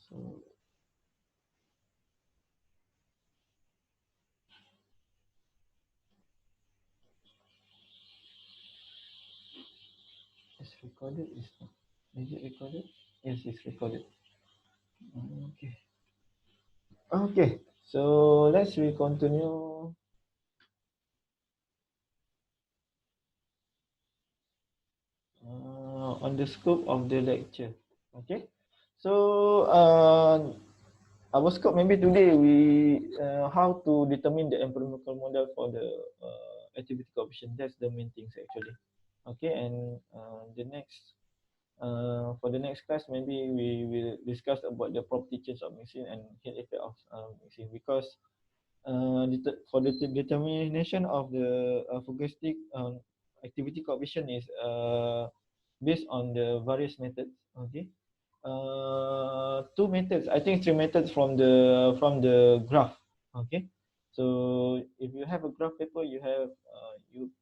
So it's recorded. Is it recorded? Yes, it's recorded. Okay. Okay. So let's continue. On the scope of the lecture. Okay. So our scope maybe today we how to determine the empirical model for the activity coefficient. That's the main things actually. Okay, and the next for the next class maybe we will discuss about the property change of mixing and heat effect of mixing, because for the determination of the fugastic activity coefficient is based on the various methods. Okay, two methods. I think three methods from the graph. Okay, so if you have a graph paper, you have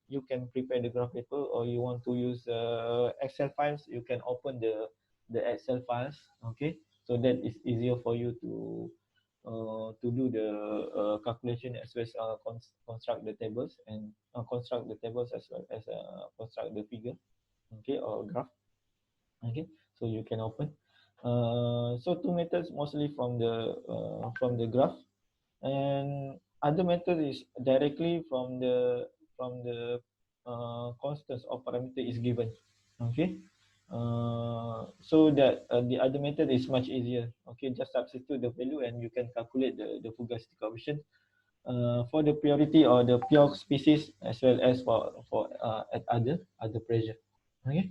you can prepare the graph paper, or you want to use Excel files, you can open the Excel files. Okay, so that is easier for you to do the calculation as well as construct the tables, and construct the tables as well as construct the figure, okay, or graph. Okay, so you can open. So two methods mostly from the graph, and other method is directly from the constants or parameter is given. Okay, so that the other method is much easier. Okay, just substitute the value and you can calculate the fugacity coefficient for the purity or the pure species, as well as for at other pressure. Okay.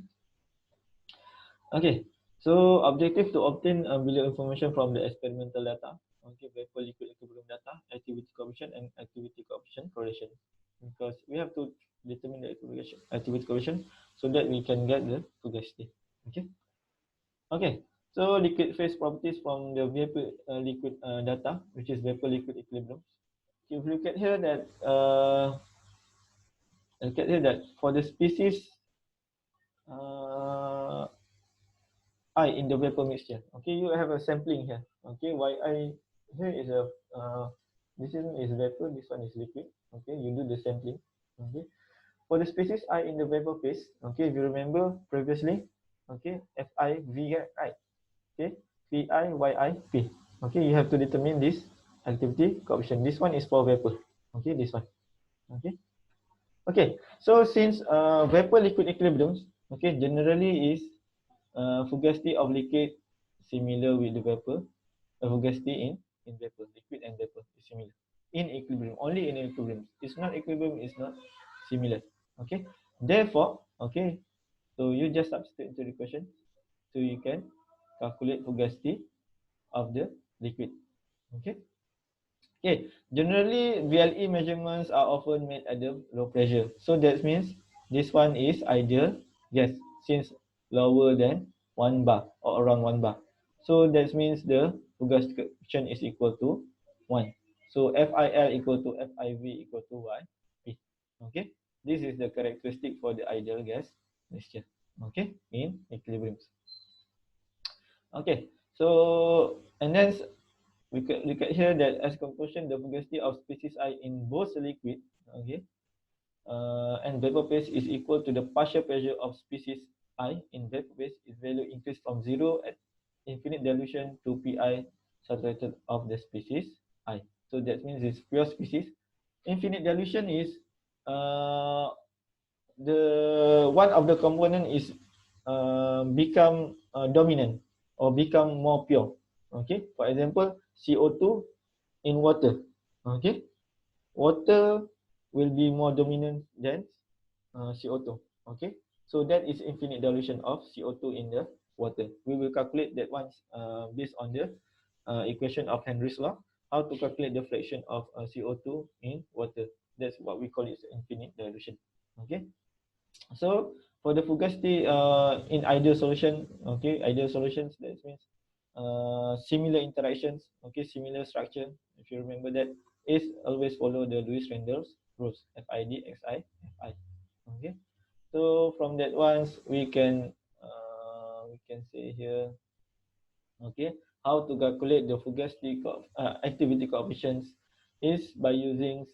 Okay, so objective to obtain below information from the experimental data. Okay, vapor liquid equilibrium data, activity coefficient, and activity coefficient correlation. Because we have to determine the activity coefficient so that we can get the fugacity. Okay. Okay. So liquid phase properties from the vapor liquid data, which is vapor liquid equilibrium. If you look at here that for the species uh, I in the vapor mixture. Okay, you have a sampling here. Okay, yi here is a this one is vapor, this one is liquid. Okay, you do the sampling. Okay, for the species I in the vapor phase. Okay, if you remember previously. Okay, Fi V right. Okay, Pi Yi P. Okay, you have to determine this activity coefficient. This one is for vapor. Okay, this one. Okay. Okay, so since vapor liquid equilibrium, okay, generally is fugacity of liquid similar with the vapor. Fugacity in vapor, liquid and vapor is similar in equilibrium. Only in equilibrium. It's not equilibrium. It's not similar. Okay. Therefore, okay. So you just substitute into the equation, so you can calculate fugacity of the liquid. Okay. Okay. Generally, VLE measurements are often made at the low pressure. So that means this one is ideal. Yes, since lower than 1 bar or around 1 bar. So that means the fugacity coefficient is equal to 1. So FIL equal to FIV equal to YP. Okay. This is the characteristic for the ideal gas mixture. Okay. In equilibrium. Okay. So, and then we can look at here that as conclusion, the fugacity of species I in both liquid, okay, and vapor phase is equal to the partial pressure of species I in vapor phase. Its value increased from 0 at infinite dilution to Pi saturated of the species I. So that means it's pure species. Infinite dilution is uh, the one of the component is become dominant or become more pure. Okay, for example, CO2 in water. Okay, water will be more dominant than CO2. Okay, so that is infinite dilution of CO2 in the water. We will calculate that once based on the equation of Henry's law, how to calculate the fraction of CO2 in water. That's what we call it infinite dilution. Okay, so for the fugacity in ideal solution, okay, ideal solutions, that means similar interactions, okay, similar structure. If you remember that, is always follow the Lewis Randall's rules, FID, XI, FI. Okay, so from that ones we can say here, okay, how to calculate the fugacity activity coefficients is by using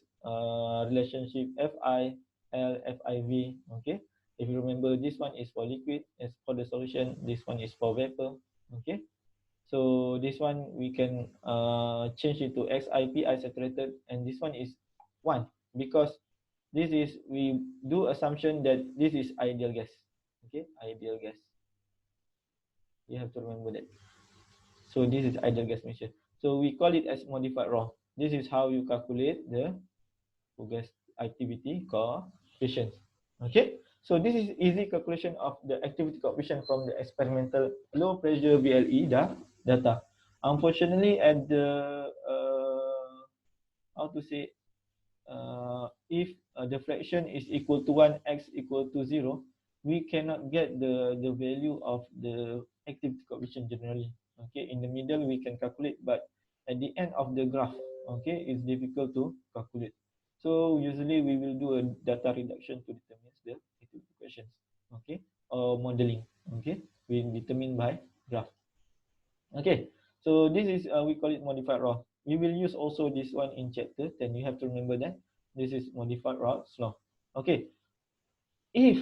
relationship Fi, L, Fiv. Okay, if you remember, this one is for liquid, as for the solution, this one is for vapor. Okay, so this one we can change it to Xi, Pi saturated, and this one is 1 because this is, we do assumption that this is ideal gas. Okay, ideal gas. You have to remember that. So this is ideal gas mixture. So we call it as modified raw. This is how you calculate the gas activity coefficient. Okay. So this is easy calculation of the activity coefficient from the experimental low pressure VLE data. Unfortunately, at the how to say, if the fraction is equal to 1, x equal to 0, we cannot get the value of the activity coefficient generally. Okay, in the middle we can calculate, but at the end of the graph, okay, it's difficult to calculate. So usually we will do a data reduction to determine the activity coefficients, okay, or modeling. Okay, we determine by graph. Okay, so this is we call it modified raw. We will use also this one in chapter 10. You have to remember that this is modified Rao's law. Okay, if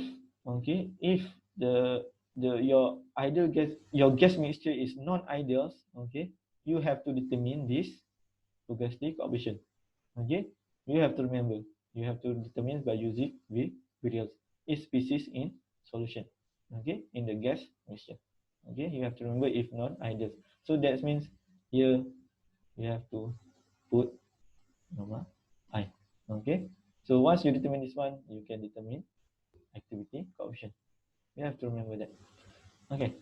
if the your ideal gas, your gas mixture is non-ideal, okay, you have to determine this fugacity coefficient. Okay, you have to remember, you have to determine by using variables each species in solution. Okay, in the gas mixture. Okay, you have to remember if non-ideal. So that means here you have to put normal I. Okay, so once you determine this one, you can determine activity coefficient. You have to remember that. Okay.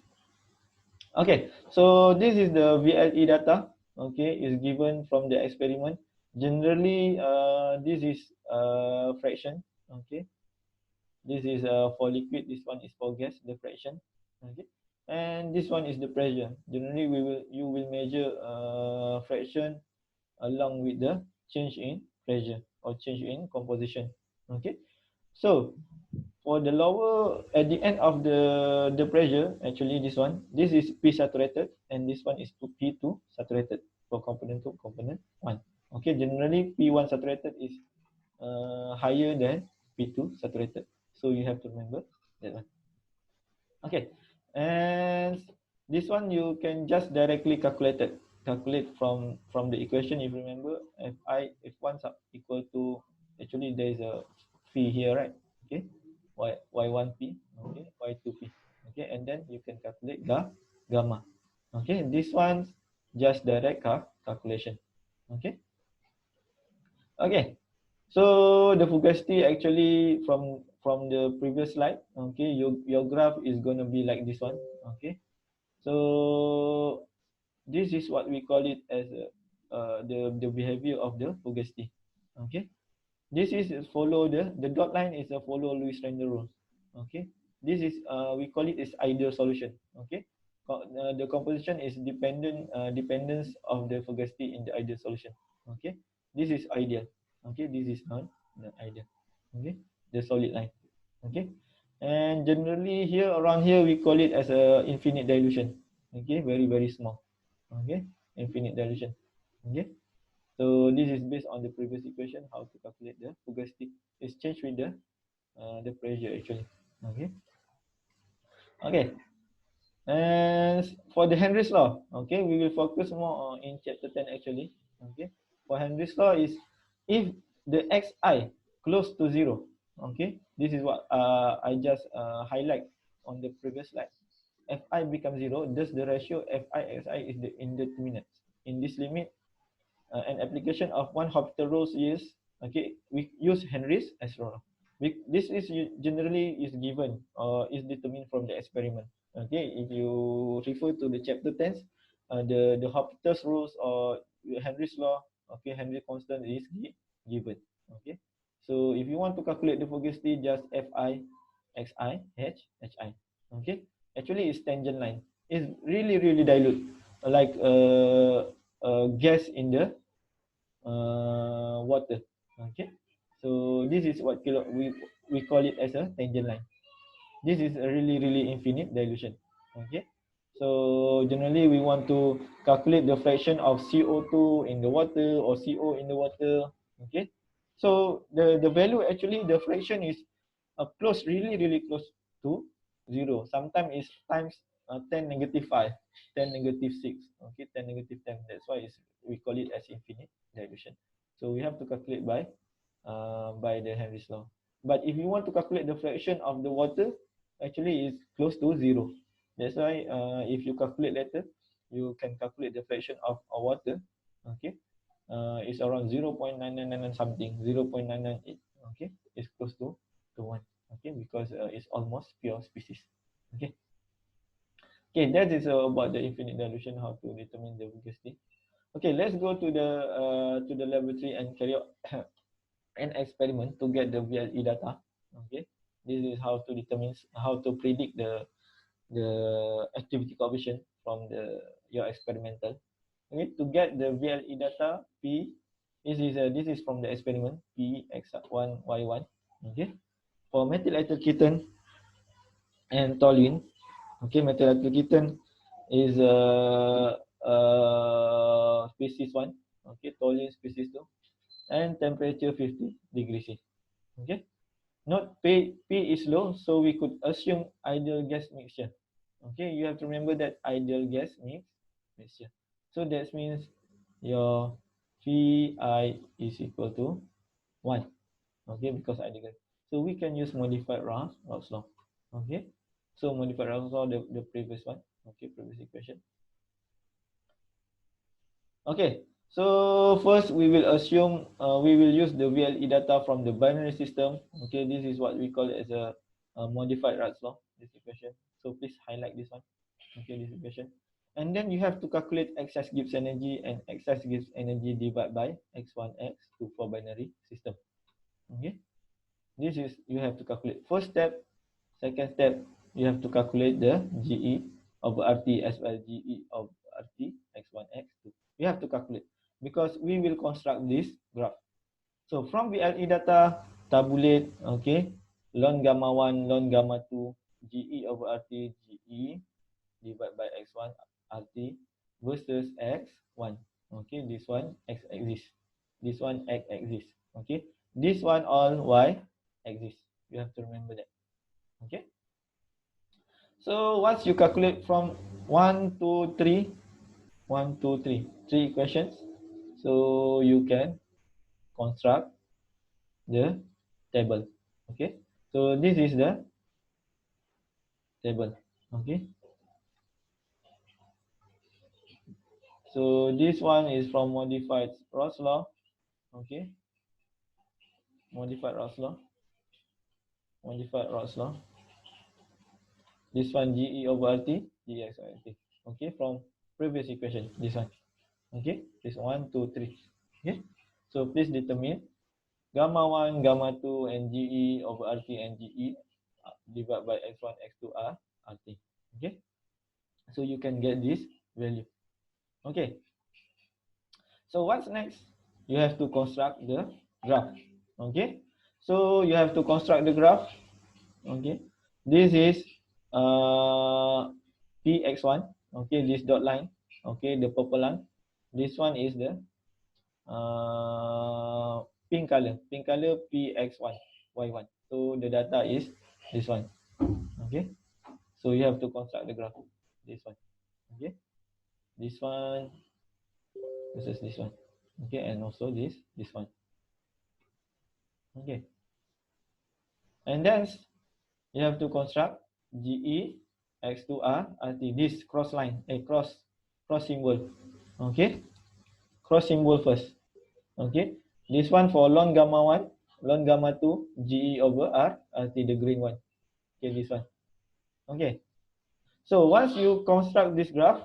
Okay, so this is the VLE data. Okay, is given from the experiment. Generally, this is fraction. Okay, this is for liquid. This one is for gas. The fraction. Okay, and this one is the pressure. Generally, you will measure fraction along with the change in pressure or change in composition. Okay, so for the lower, at the end of the pressure, actually this is P saturated, and this one is P2 saturated for component 2, component 1. Okay, generally P1 saturated is higher than P2 saturated, so you have to remember that one. Okay, and this one you can just directly calculate from the equation. If you remember, if one sub equal to, actually there is a phi here, right? Okay, y1p, okay, y2p, okay, and then you can calculate gamma. Okay, this one just direct calculation. Okay, okay. So the fugacity, actually from the previous slide, okay, your graph is gonna be like this one. Okay, so this is what we call it as the behavior of the fugacity. Okay, this is follow the dot line is a follow Lewis Randall rule. Okay, this is we call it as ideal solution. Okay, the composition is dependence of the fugacity in the ideal solution. Okay, this is ideal. Okay, this is not ideal. Okay, the solid line. Okay, and generally here around here we call it as a infinite dilution. Okay, very small. Okay, infinite dilution. Okay, so this is based on the previous equation, how to calculate the fugacity. It's changed with the pressure actually. Okay, okay, and for the Henry's law, okay, we will focus more on in chapter 10 actually. Okay, for Henry's law is if the xi close to 0, okay, this is what I just highlight on the previous slide. Fi becomes 0, thus the ratio Fi xi is the indeterminate. In this limit, an application of one hospital rules is, okay, we use Henry's as law. This is generally is given or is determined from the experiment. Okay, if you refer to the chapter 10, the hospital's rules or Henry's law, okay, Henry constant is given. Okay, so if you want to calculate the fugacity, just Fi xi h hi. Okay, actually it's tangent line. It's really dilute, like gas in the water. Okay, so this is what we call it as a tangent line. This is a really infinite dilution. Okay, So generally we want to calculate the fraction of CO2 in the water or CO in the water. Okay. So the value actually, the fraction is close, really close to 0. Sometimes it's times 10 negative 5, 10 negative 6, okay, 10 negative 10. That's why we call it as infinite dilution. So we have to calculate by the Henry's law. But if you want to calculate the fraction of the water, actually it's close to 0. That's why if you calculate later, you can calculate the fraction of water. Okay, it's around 0.9999 something, 0.998. Okay, it's close to 1. Okay, because it's almost pure species. Okay. Okay, that is about the infinite dilution, how to determine the viscosity. Okay, let's go to the laboratory and carry out an experiment to get the VLE data. Okay, this is how to predict the activity coefficient from your experimental. Okay, to get the VLE data, P, this is from the experiment, P x1 y1. Okay, for methyl ethyl ketone and toluene. Okay, methyl ethyl ketone is species 1. Okay, toluene species 2, and temperature 50 degrees C. Okay. Note P is low, so we could assume ideal gas mixture. Okay, you have to remember that ideal gas mixture. So that means your Pi is equal to 1. Okay, because ideal gas. So we can use modified Rao's law. Okay, so modified Rao's law, the previous one. Okay, previous equation. Okay, so first we will assume we will use the VLE data from the binary system. Okay, this is what we call it as a modified Rao's law, this equation. So please highlight this one. Okay, this equation. And then you have to calculate excess Gibbs energy and excess Gibbs energy divided by x1x for binary system. Okay, this is you have to calculate. First step, second step, you have to calculate the GE over RT as well GE of RT x1 x2. You have to calculate because we will construct this graph. So from VLE data, tabulate, okay, ln gamma 1, ln gamma 2, GE over RT, GE divided by x1 RT versus x1. Okay, this one x axis, this one x axis. Okay, this one all y axis. You have to remember that. Okay. So once you calculate from 1, 2, 3, 1, 2, 3, 3 equations, so you can construct the table. Okay. So this is the table. Okay. So this one is from modified Rao's law. Okay. Modified Rao's law. Modified Rao's law. This one GE over RT, GX over RT. Okay, from previous equation, this one. Okay, this 1, 2, 3. Okay, so please determine gamma 1, gamma 2, and GE over RT and GE divided by x1, x2 are RT. Okay, so you can get this value. Okay, so what's next? You have to construct the graph. Okay, so you have to construct the graph. Okay, this is Px1. Okay, this dot line. Okay, the purple line. This one is the pink color. Pink color Px1 y1. So the data is this one. Okay, so you have to construct the graph. This one. Okay, this one versus this one. Okay, and also this one. Okay, and then you have to construct GE x2R RT, this cross line, cross symbol. Okay, cross symbol first. Okay, this one for ln gamma 1, ln gamma 2, GE over R RT, the green one. Okay, this one. Okay, so once you construct this graph,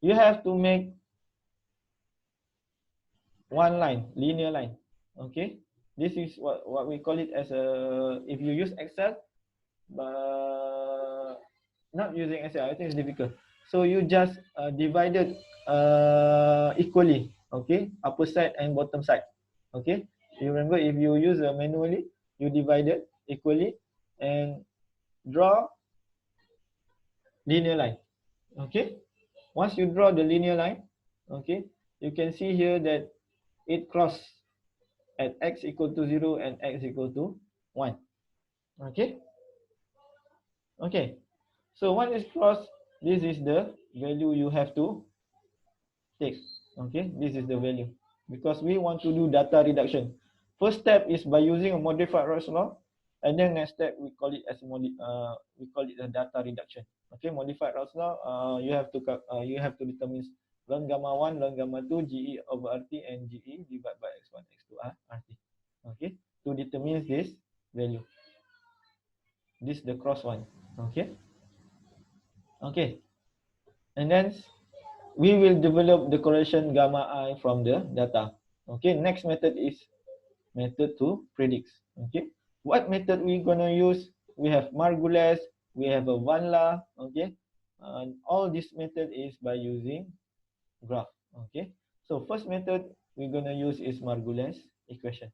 you have to make one line, linear line. Okay, this is what we call it as a, if you use Excel, but not using Excel, I think it's difficult. So you just divided equally. Okay, upper side and bottom side. Okay, you remember if you use manually, you divide it equally and draw linear line. Okay, once you draw the linear line, okay, you can see here that it cross at x equal to 0 and x equal to 1. Okay, okay, so when it's crossed, this is the value you have to take. Okay, this is the value because we want to do data reduction. First step is by using a modified Roy's law, and then next step we call it as we call it a data reduction. Okay, modified Roy's law. You have to determine ln gamma 1, ln gamma 2, GE over RT, and GE divided by x1, x2 RT. Okay, to determine this value. This is the cross one. Okay, okay, and then we will develop the correlation gamma I from the data. Okay, next method is method to predict. Okay, what method we gonna use? We have Margules, we have a Vanla. Okay, and all this method is by using graph. Okay, so first method we're gonna use is Margules equation.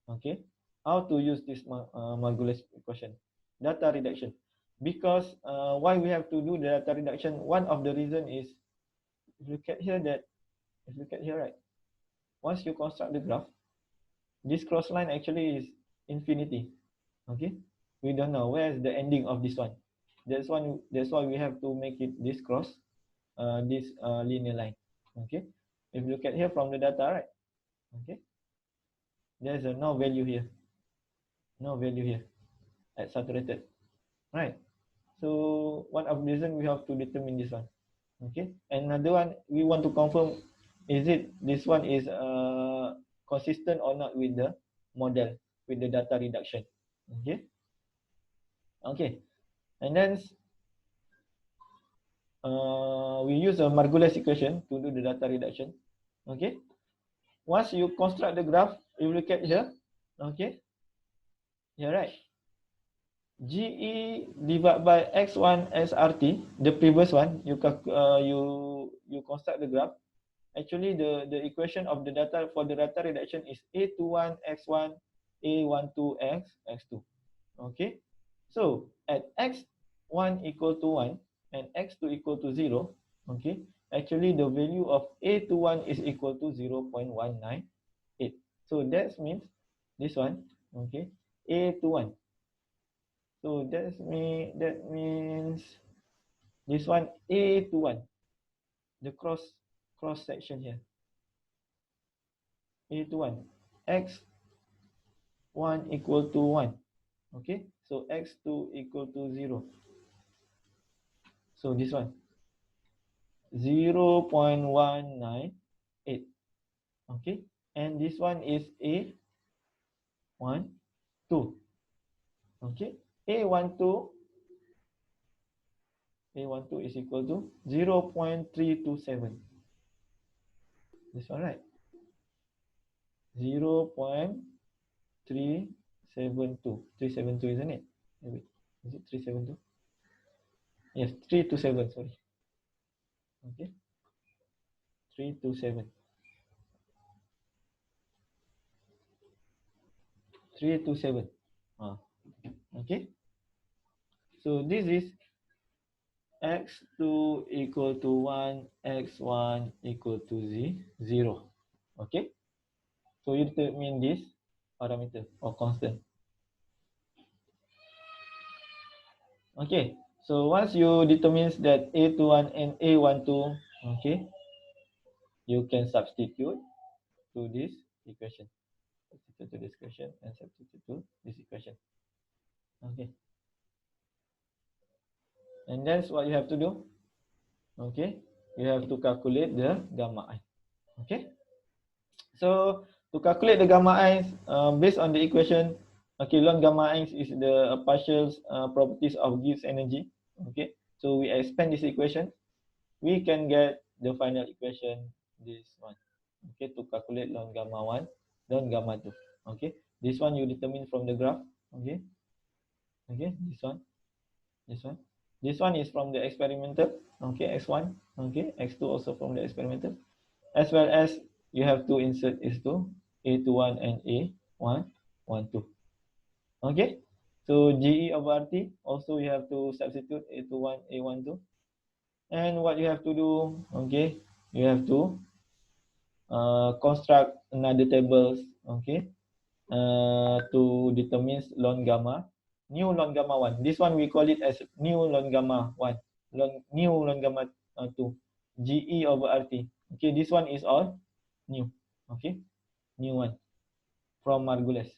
Okay, how to use this Margules equation? Data reduction. Because why we have to do the data reduction? One of the reason is, if you look at here that, if you look at here, right? Once you construct the graph, this cross line actually is infinity. Okay, we don't know where is the ending of this one. That's why we have to make it this cross, this linear line. Okay, if you look at here from the data, right? Okay, there's a no value here, no value here at saturated, right? So one of the reason we have to determine this one. Okay, another one we want to confirm, is it this one is consistent or not with the model, with the data reduction. Okay, okay, and then we use a Margules equation to do the data reduction. Okay, once you construct the graph, you look at here. Okay, here, right? GE divided by x1 SRT, the previous one, you construct the graph. Actually, the equation of the data for the data reduction is A21 x1, A12 x x2. Okay, so at x1 equal to 1 and x2 equal to 0, okay, actually the value of A21 is equal to 0.198. So that means this one, okay, A21. So that means this one A21, the cross section here. A21, x1 equal to 1. Okay, so x2 equal to 0. So this one 0.198. Okay, and this one is A12. Okay, A12 is equal to 0.327. This one, right? 0.372. 372, isn't it? Wait, is it 372? Yes, 327, sorry. Okay, 327. 327. Okay, so this is x2 equal to 1, x1 equal to 0. Okay, so you determine this parameter or constant. Okay, so once you determine that A21 and A12, okay, you can substitute to this equation. Substitute to this equation and substitute to this equation. Okay, and that's what you have to do. Okay, you have to calculate the gamma I. Okay, so to calculate the gamma I, based on the equation, okay, ln gamma I is the partial properties of Gibbs energy. Okay, so we expand this equation, we can get the final equation, this one. Okay, to calculate ln gamma 1, ln gamma 2. Okay, this one you determine from the graph. Okay, okay, this one, this one. This one is from the experimental. Okay, x1. Okay, x2 also from the experimental. As well as you have to insert is to A21 and A12. Okay, so GE over RT also you have to substitute A21, A12. And what you have to do, okay, you have to construct another tables, okay, to determine ln gamma, new ln gamma 1. This one we call it as new ln gamma 1, new ln gamma 2, GE over RT. Okay, this one is all new, okay, new one from Margules,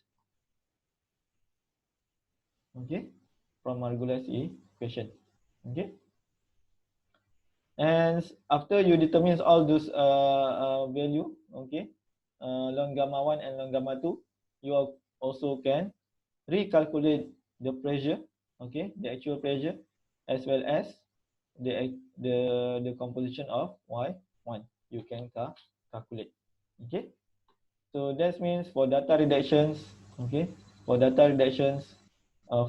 okay, from Margules equation, okay. And after you determine all those value, okay, ln gamma 1 and ln gamma 2, you also can recalculate the pressure, okay, the actual pressure, as well as the composition of Y1. You can calculate, okay. So that means for data reductions, okay, for data reductions,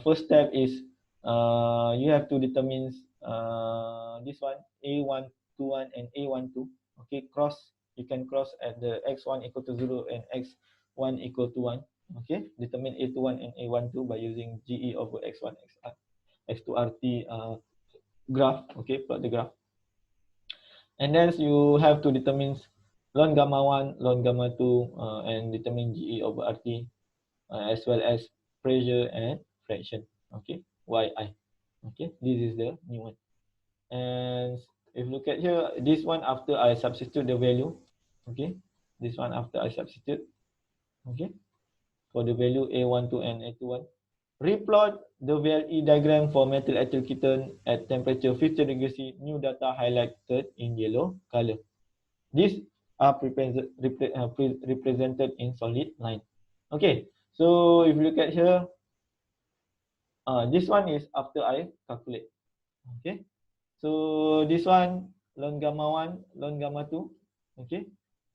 first step is you have to determine this one A121 and A12. Okay, cross, you can cross at the x1 equal to 0 and x1 equal to 1. Okay, determine A21 and A12 by using GE over x1 x2 RT graph. Okay, plot the graph, and then you have to determine ln gamma 1, ln gamma 2, and determine GE over RT, as well as pressure and fraction. Okay, YI. Okay, this is the new one. And if you look at here, this one after I substitute the value, okay, this one after I substitute, okay, for the value A12 and A21, replot the VLE diagram for methyl ethyl ketone at temperature 50 degrees C, new data highlighted in yellow color. These are represented in solid line. Okay, so if you look at here, this one is after I calculate. Okay, so this one ln gamma 1, ln gamma 2, okay,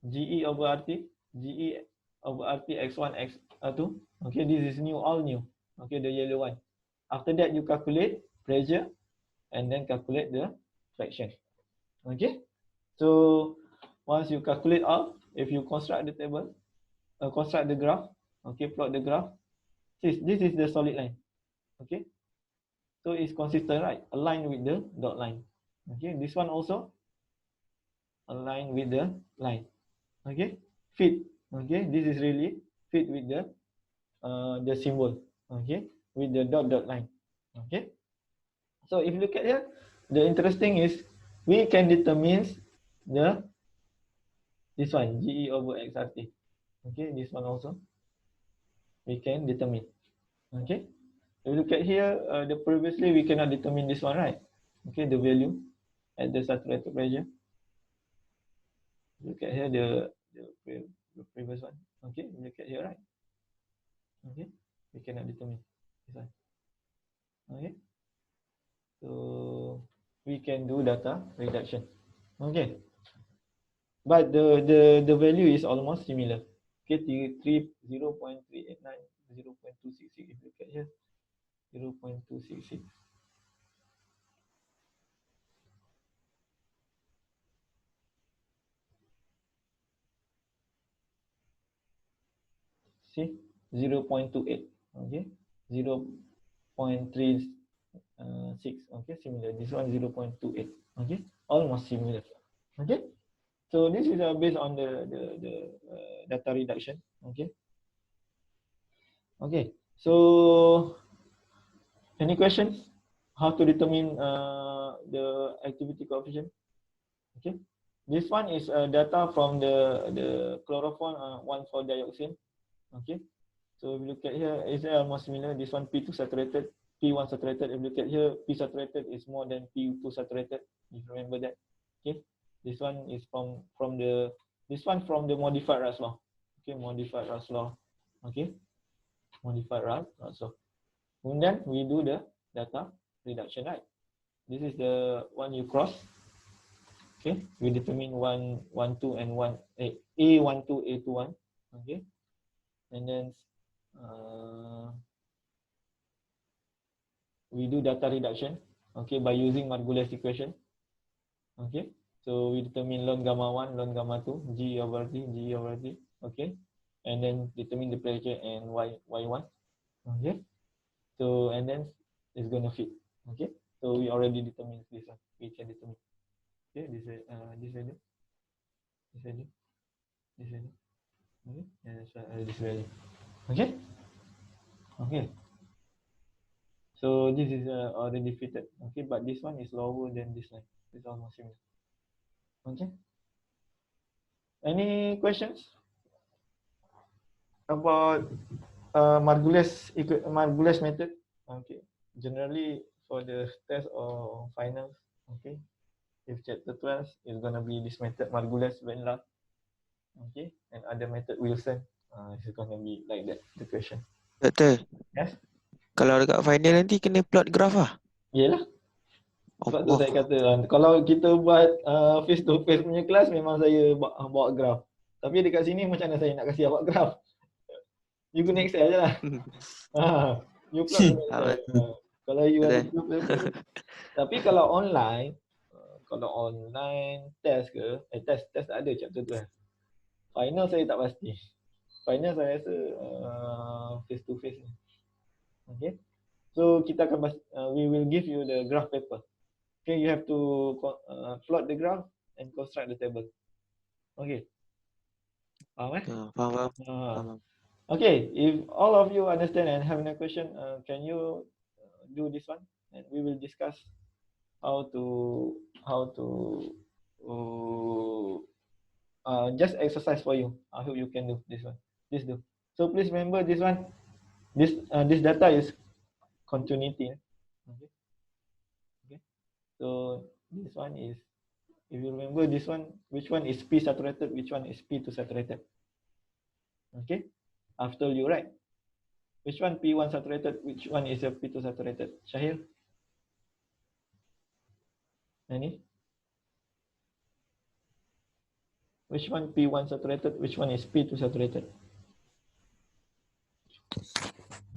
GE over RT, GE over RT x1 x2. Okay, this is new, all new. Okay, the yellow one. After that, you calculate pressure and then calculate the fraction. Okay, so once you calculate all, if you construct the table, construct the graph, okay, plot the graph. This is the solid line. Okay, so it's consistent, right? Aligned with the dot line. Okay, this one also aligned with the line. Okay, fit. Okay, this is really fit with the symbol. Okay, with the dot line. Okay, so if you look at here, the interesting is we can determine the this one GE over XRT. Okay, this one also we can determine. Okay, if you look at here, the previously we cannot determine this one, right? Okay, the value at the saturated pressure. Look at here the previous one. Okay, look at here, right? Okay, we cannot determine this one. Okay, so we can do data reduction. Okay, but the value is almost similar. Okay, 0.389, 0.266. If you look at here, 0.266. See, 0.28. Okay, 0.36. Okay, similar. This one 0.28. Okay, almost similar. Okay, so this is based on the data reduction. Okay. Okay, so any questions? How to determine the activity coefficient? Okay, this one is data from the chloroform 1,4-dioxane. Okay, so if you look at here, it's almost similar. This one P2 saturated, P1 saturated. If you look at here, P saturated is more than P2 saturated. If you remember that. Okay, this one is from the modified Ra's law. Okay, modified Ra's law. Okay, modified Ra's law. And then we do the data reduction, right? This is the one you cross. Okay, we determine 1, 1, 2, and 1, A12, A21. Okay, and then we do data reduction. Okay, by using Margules equation. Okay, so we determine ln gamma 1, ln gamma 2, G over T, G over T. Okay, and then determine the pressure and Y1. Okay, so and then it's gonna fit. Okay, so we already determined this one. We can determine. this value, this value, this value. Okay, and this value. Okay, okay. So this is already fitted. Okay, but this one is lower than this line. It's almost similar. Okay. Any questions about Margules method? Okay. Generally for the test or finals, okay. If chapter 12 is gonna be this method Margules Venla, okay, and other method Wilson, it's gonna be like that the question. Doktor, Yes. kalau dekat final nanti kena plot graph lah. Yelah. Sebab tu Allah. saya kata kalau kita buat face to face punya kelas memang saya bawa graf. Tapi dekat sini macam mana saya nak kasi awak graf? You guna Excel je lah. You plot guna Excel. Kalau you ada graf apa. Tapi kalau online test ke, test tak ada chapter tu kan. Final saya tak pasti. Final saya rasa face to face ni. Okay. So kita akan we will give you the graph paper. Okay, you have to plot the graph and construct the table. Okay. Faham eh? Faham. Okay, if all of you understand and have a question, can you do this one? And we will discuss how to just exercise for you. I hope you can do this one. Please do. So please remember this one. This data is continuity. Okay. Okay. So this one is, if you remember this one, which one is P saturated, which one is P2 saturated. Okay. After you write, which one P1 saturated, which one is a P2 saturated. Shahil? Any? Which one P1 saturated, which one is P2 saturated?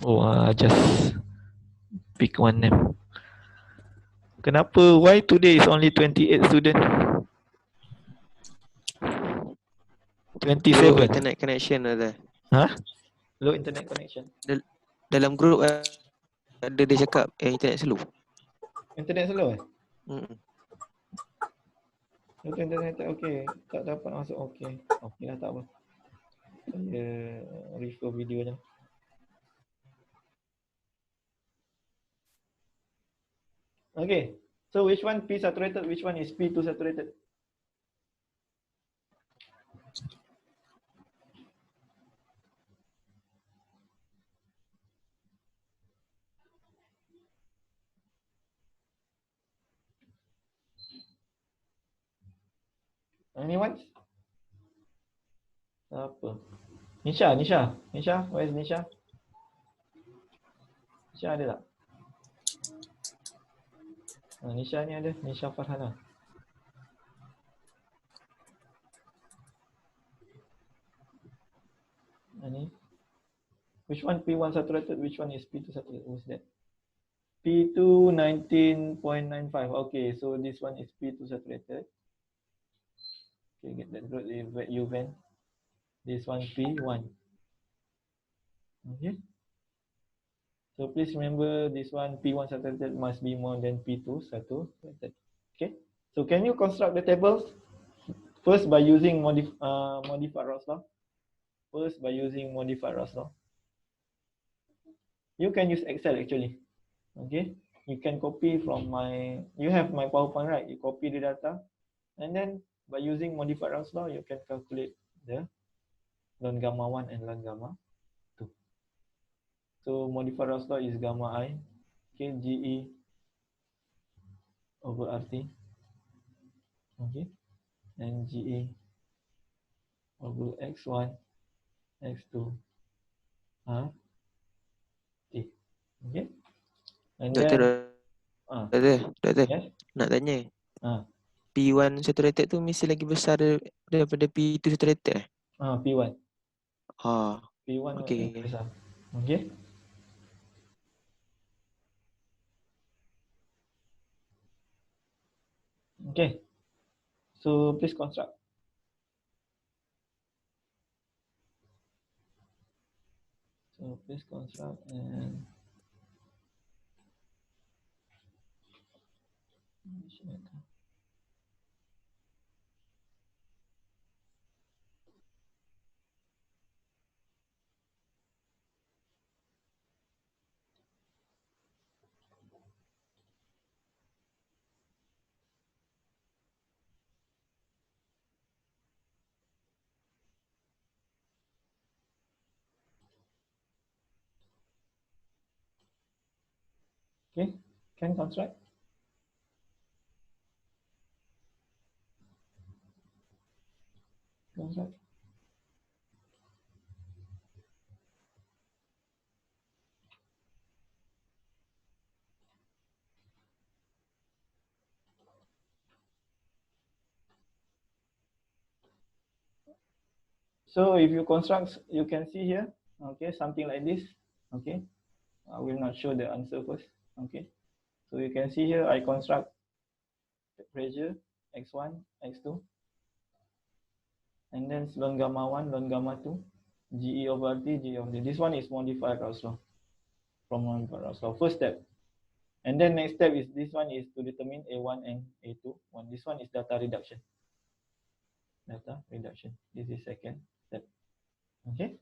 Oh, just pick one name. Kenapa? Why today is only 28 students? 27. Low internet connection ada. Huh? Low internet connection. Dalam grup ada dia cakap internet slow. Internet slow eh? Hmm. Internet okay. Tak dapat masuk okay. Okay lah, tak apa. Saya refer video je. Okay. So which one P saturated, which one is P2 saturated? Anyone? Apa? Nisha, where is Nisha? Nisha ada tak? Nisha ni ada, Nisha Farhana. Ni. Which one P1 saturated, which one is P2 saturated? What's that? P2 19.95. Okay, so this one is P2 saturated. Okay, get that good. You went. This one P1. Okay. So please remember this one P1 saturated must be more than P2 saturated. Okay. So can you construct the tables? First by using modified Ross law. You can use Excel actually. Okay. You can copy from you have my PowerPoint, right? You copy the data and then by using modified Ross law, you can calculate the ln gamma 1 and ln gamma 2. So modified Ross law is gamma I, okay, GE over RT, okay, and GE over X1, X2, RT, okay. And Doktor, yes? nak tanya. P1 saturated tu mesti lagi besar daripada P2 saturated P1. P1 okay. besar. Okay. Okay. So please construct. So please construct and Okay, can construct. Construct. So if you construct, you can see here, okay, something like this. Okay, I will not show the answer first. Okay, so you can see here I construct pressure x1, x2, and then ln gamma 1, ln gamma 2, GE over RT, GE over T. This one is modified Rao's law from modified Rao's law. First step. And then next step is this one is to determine A1 and A2. This one is data reduction. Data reduction. This is second step. Okay.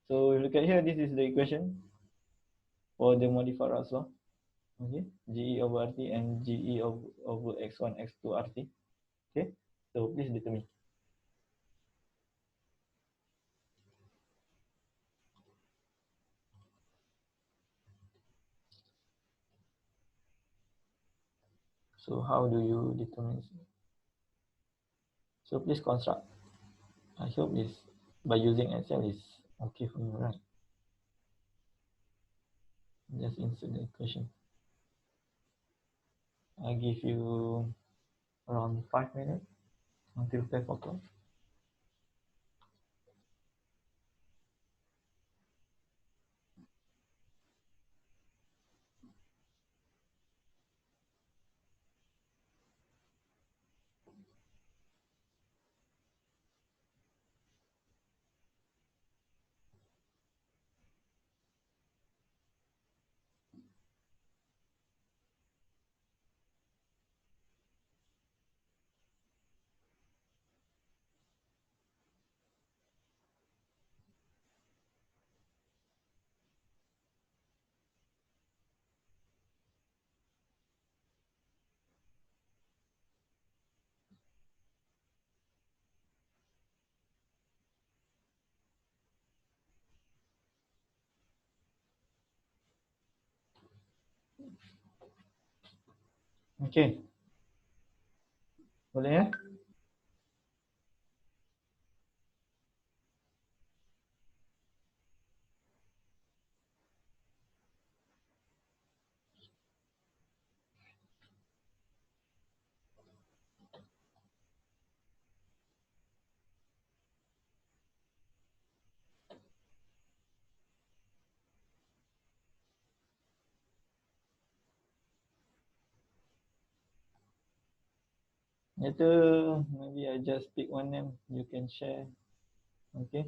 So if you look at here, this is the equation for the modified Rao's law. Okay. GE over RT and GE over X1, X2 RT. Okay. So please determine. So how do you determine? So please construct. I hope this by using Excel is okay for you, right? Just insert the equation. I give you around 5 minutes until 5 o'clock. Okay, boleh ya? Later, maybe I just pick one name. You can share. Okay.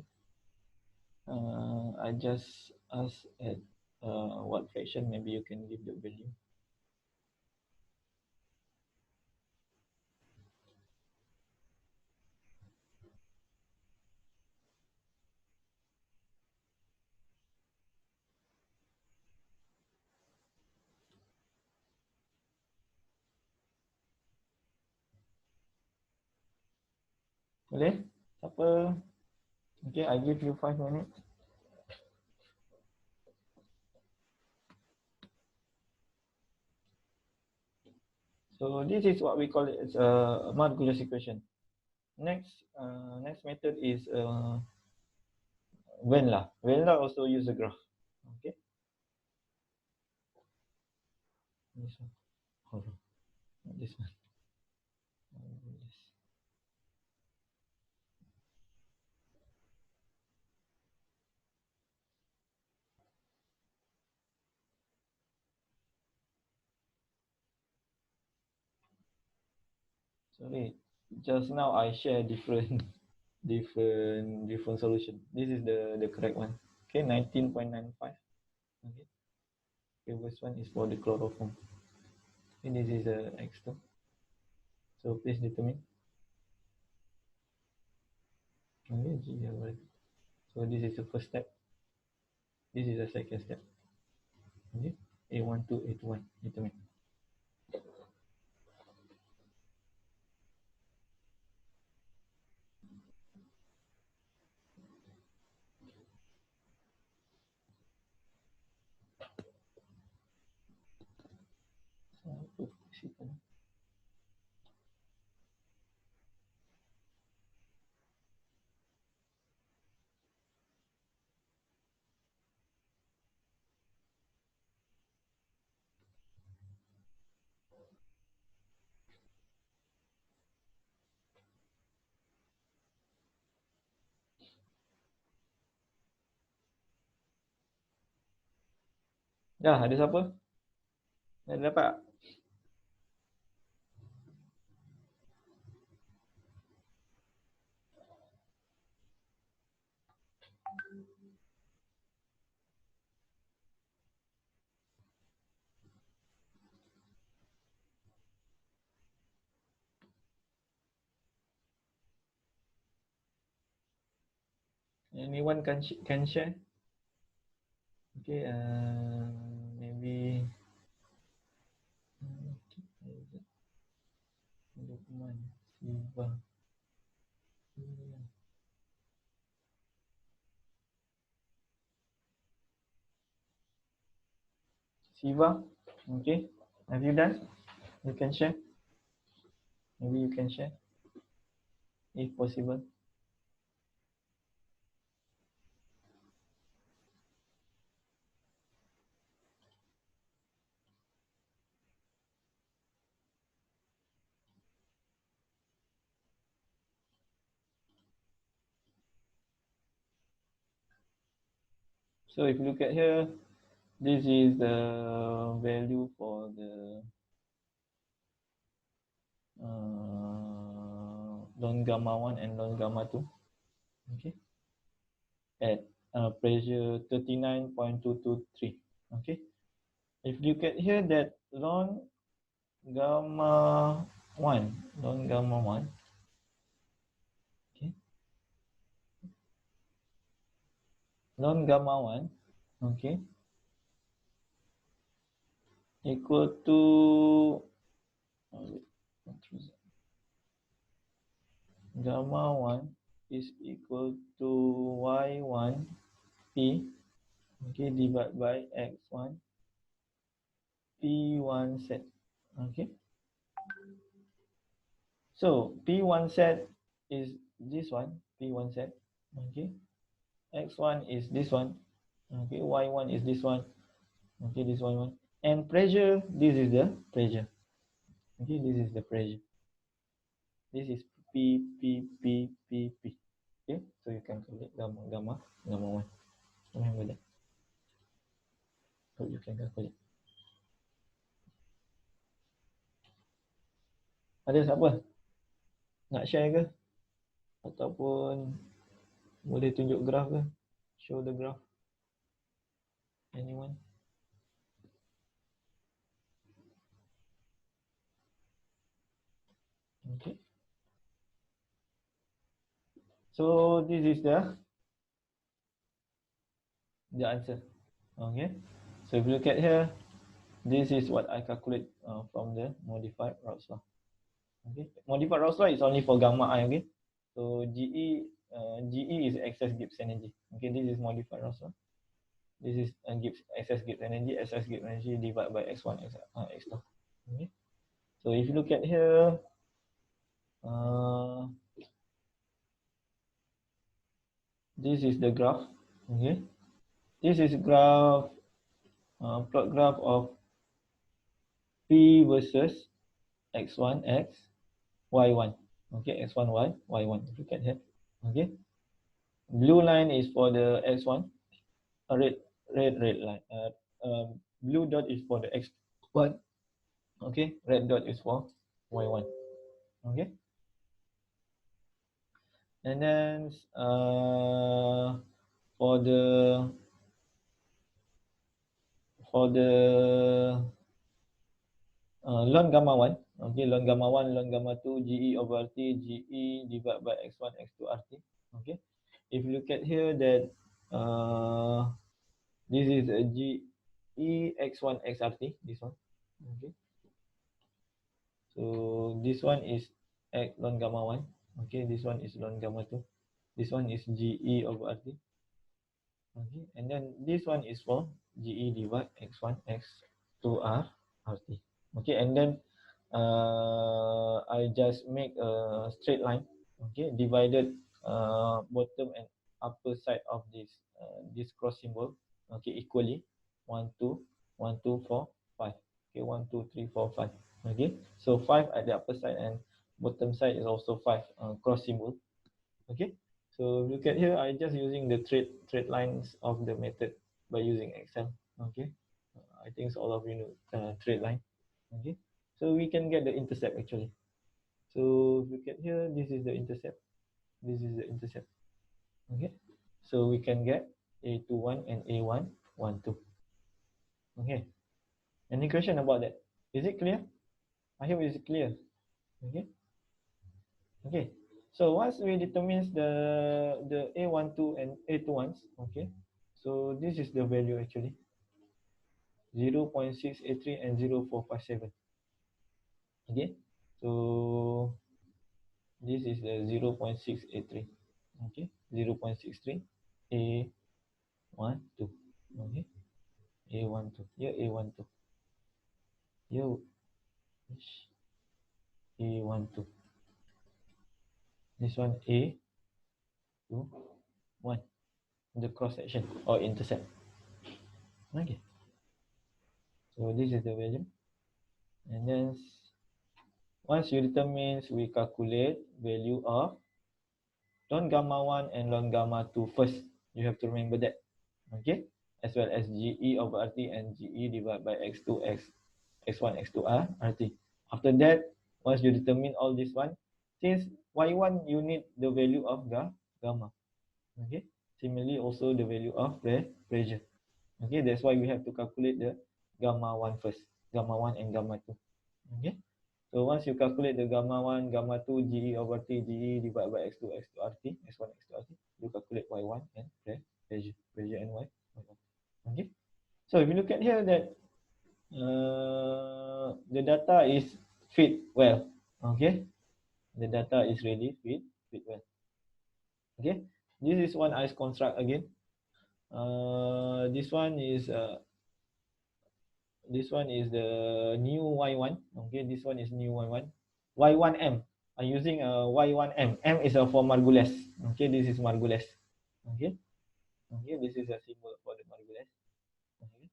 I just ask at what fraction. Maybe you can give the value. Boleh? Siapa? Okay, I give you 5 minutes. So this is what we call it as a Margulis equation. Next method is Venn-La. Venn-La also use a graph. Okay. This one. Hold on. Not this one. Sorry, just now I share different different solution. This is the correct one. Okay, 19.95. Okay, previous one is for the chloroform. Okay, this is a X2. So please determine. Okay, so this is the first step. This is the second step. Okay, A1 to A21 determine. Dah, ada siapa? Dah dapat? Anyone can share? Okay, maybe Lukman, Siva, Siva. Okay, have you done? You can share. Maybe you can share if possible. So if you look at here, this is the value for the non gamma 1 and non gamma 2. Okay, at pressure 39.223. Okay, if you look at here that non gamma 1, non gamma 1, okay, non gamma 1, okay, equal to gamma 1 is equal to y1 p, okay, divided by x1 p1 set. Okay, so p1 set is this one, p1 set. Okay, x1 is this one. Okay, y1 is this one. Okay, this one, and pressure, this is the pressure. Okay, this is the pressure. This is p p p p p. Okay, so you can calculate gamma 1. Remember that. So you can calculate. Ada siapa nak share ke, ataupun boleh tunjuk graf ke? Show the graph. Anyone? Okay, so this is the answer. Okay, so if you look at here, this is what I calculate from the modified Raoult's law. Okay, modified Raoult's law is only for gamma I. Okay, so GE is excess Gibbs energy. Okay, this is modified Raoult's law. This is excess Gibbs energy. Excess Gibbs energy divided by x1 x2. Okay, so if you look at here, this is the graph. Okay, this is graph, plot graph of P versus x1 x y1. Okay, x1 y y1. Look at here. Okay, blue line is for the x1, red line. Blue dot is for the x1. Okay, red dot is for y1. Okay, and then for the ln gamma 1, okay, ln gamma 1, ln gamma 2, GE over RT, GE divided by x1, x2 RT. Okay, if you look at here that this is a GE x1 xRT, this one. Okay, so this one is x ln gamma 1. Okay, this one is ln gamma 2. This one is GE over RT. Okay, and then this one is for GE divide x1 x2 RT. Okay, and then I just make a straight line. Okay, divided bottom and upper side of this cross symbol. Okay, equally 1 2 1 2 4 5. Okay, 1 2 3 4 5. Okay, so 5 at the upper side and bottom side is also 5 cross symbol. Okay, so look at here, I just using the trade lines of the method by using Excel. Okay, I think all of you know straight line. Okay, so we can get the intercept actually. So look at here, this is the intercept. This is the intercept. Okay, so we can get A21 and A112. Okay, any question about that? Is it clear? I hope it's clear. Okay. Okay. So once we determines the A12 and A21s, okay. So this is the value actually 0.683 and 0.457. Okay. So this is the 0.683. Okay. 0.63 A12. Okay. A12. Here A12. Here A12. This one A21. The cross section or intercept. Okay. So this is the value. And then once you determine, we calculate value of ln gamma 1 and ln gamma 2 first. You have to remember that. Okay. As well as GE over RT and GE divided by X2, X1, X2 R, RT. After that, once you determine all this one, since Y1 you need the value of gamma. Okay. Similarly, also the value of pressure. Okay, that's why we have to calculate the gamma 1 first. Gamma 1 and gamma 2. Okay. So once you calculate the gamma 1, gamma 2, GE over T, GE divided by X2, X2 RT, X1, X2 RT, you calculate Y1 and pressure and Y1. Okay. So if you look at here that the data is fit well. Okay. The data is really fit well. Okay. This is one ice construct again. This one is the new Y1. Okay, this one is new Y1. Y1M. I'm using a Y1M. M is for Margules. Okay, this is Margules. Okay. Okay, this is a symbol for the Margules. Okay.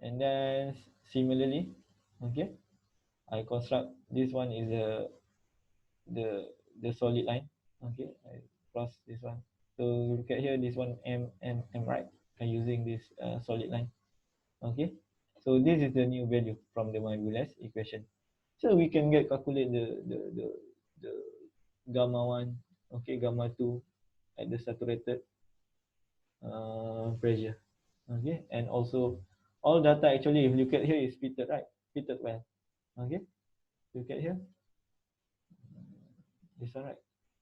And then similarly, okay, I construct this one is the solid line. Okay, I cross this one. So look at here, this one M, right? I'm using this solid line. Okay, so this is the new value from the Margules equation. So we can calculate the gamma 1, okay, gamma 2 at the saturated pressure. Okay, and also all data actually, if you look at here, is fitted, right? Fitted well. Okay, look at here, this one, right?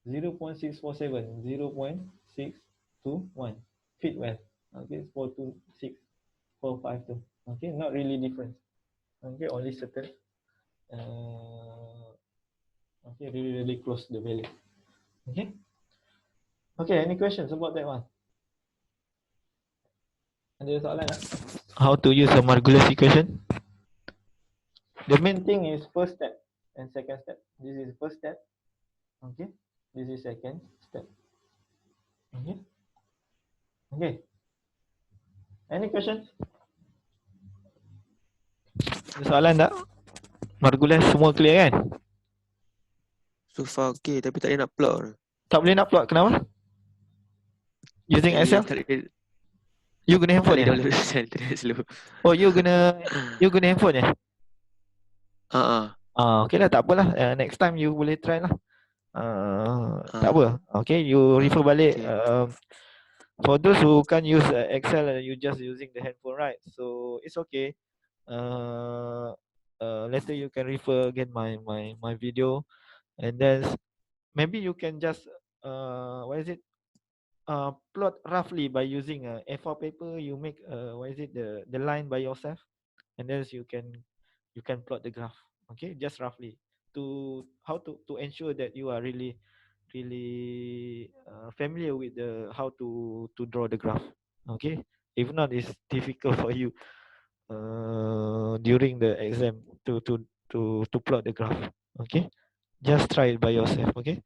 0.647, 0.621, fit well. Okay, 426.452. Okay, not really different. Okay, only certain okay, really close the value. Okay. Okay, any questions about that one? Ada soalan tak? How to use a Margulis equation? The main thing is first step and second step. This is first step. Okay. This is second step. Okay. Okay. Any questions? Ada soalan tak? Margulis semua clear kan? So far okay, tapi tak boleh nak plot. Tak boleh nak plot, kenapa? Using Excel? Tak boleh You guna handphone ya? download Excel slow. Oh, you guna handphone ya? Okay lah, tak apalah. Next time you boleh try lah. Tak apa. Okay, you refer balik. Okay. For those who can't use Excel, you just using the handphone, right? So it's okay. Later you can refer again my video, and then maybe you can just what is it? Plot roughly by using a A4 paper. You make what is it, the line by yourself, and then you can plot the graph. Okay, just roughly to how to ensure that you are really familiar with the how to draw the graph. Okay, if not, it's difficult for you during the exam to plot the graph. Okay, just try it by yourself. Okay.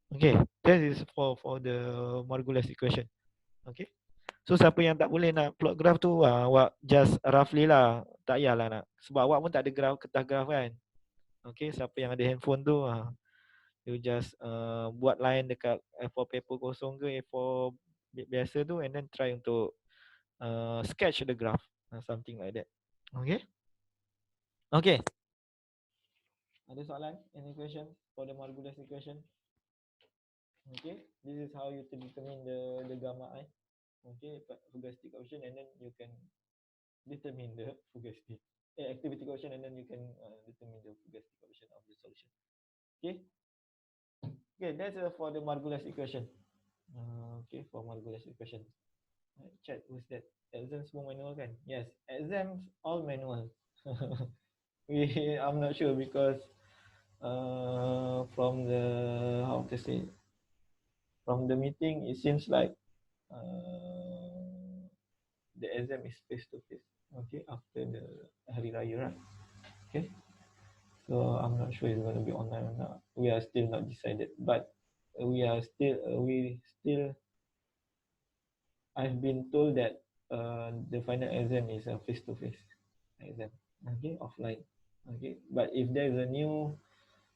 Okay, that is for the Margulis equation. Okay. So siapa yang tak boleh nak plot graph tu, awak just roughly lah. Tak payahlah nak. Sebab awak pun tak ada graph, kertas graph kan. Okay, siapa yang ada handphone tu, you just buat line dekat A4 paper kosong ke A4 biasa tu, and then try untuk sketch the graph. something like that. Okay. Okay. Ada soalan? Any question for the Margulis equation? Okay. This is how you determine the gamma I. Okay, fugastic coefficient, and then you can determine the fugastic activity coefficient, and then you can determine the fugastic coefficient of the solution. Okay. Okay, that's for the Margulis equation. Okay, for Margulis equation. Chat, who's that? Exam semua manual kan? Yes, exams all manual. I'm not sure because from the how to say, from the meeting it seems like the exam is face to face. Okay, after the Hari Raya, right? Okay, so I'm not sure it's going to be online or not. We are still not decided, but we still I've been told that the final exam is a face to face exam. Okay, offline. Okay, but if there is a new